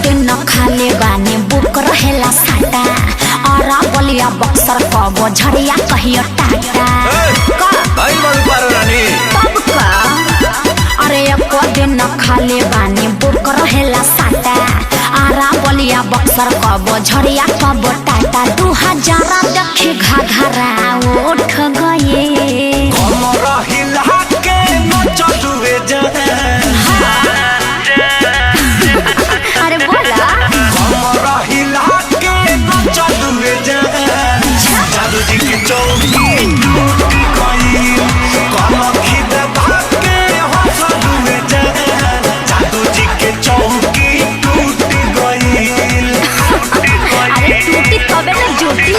दिन खाले बानी बुक रहेला साटा और बलिया बक्सर कबो झड़िया कहियो टाटा तब का अरे एको दिन खाले बानी बुक रहेला साटा आरा बलिया बक्सर कबो झड़िया कबो टाटा 2000 देखी घाघरा उठ गए अरे बोला जादू जी की चौकी जादू जी के चौकी टूट गई। अरे टूटी तबे ना जुटी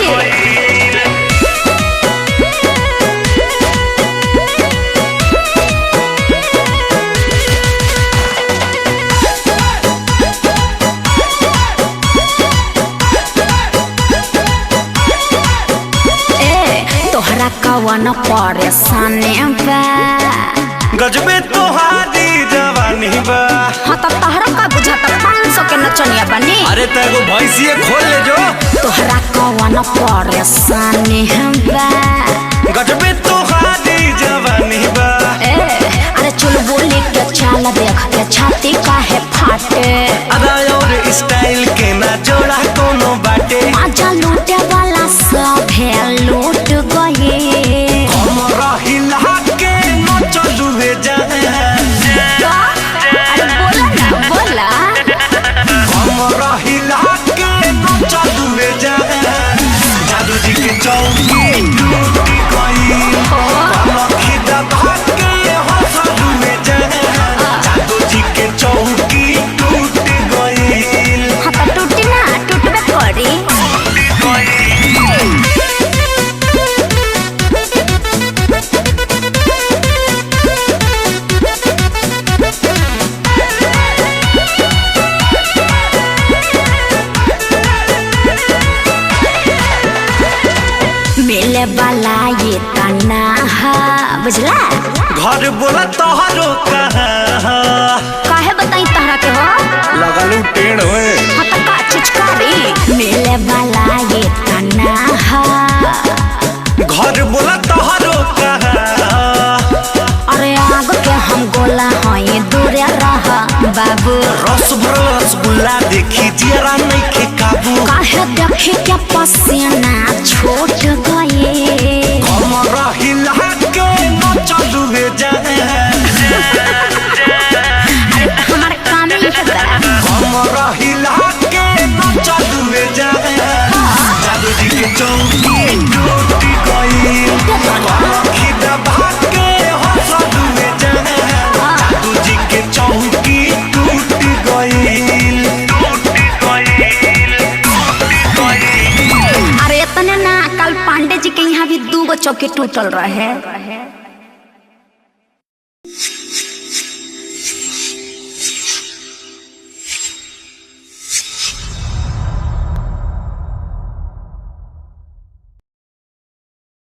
कवन परेशानी बा गजबे तोहारी जवानी बा। हाँ तो तोहरा का बुझाता 500 के नचनिया बनी। अरे तेरे भैंसिए खोल ले जो तोहरा कवन परेशानी बा गजबे तोहारी जवानी बा। अरे चल बोली के चाल देख के छाती काहे फाटे अदा और स्टाइल के ना जोड़ा कोनो बाटे आजा लूटे वाला सब है लूट गए जादू जी की चौकी टूट गई। जादू जी के चौकी टूट गई। टूटी ना टूटबे करी मिले वाला ये तना बुझला घर बोला तोहरो काहे बताई तहरा के हो लगलू टेढ़ हुए का चिचकारी मिले वाला ये तना घर बोला तोहरो अरे आग के हम गोला हई दूरे रह बाबू रस भरल रसगुल्ला देखी जरा नहीं के काबू काहे देखी क्या पसीना छूट गए हमारे काम ही जादू जी के चौकी टूट गई। जादू जी के चौकी टूट गई। अरे इतने ना कल पांडे जी के यहाँ भी 2 चौकी टूटल रहे।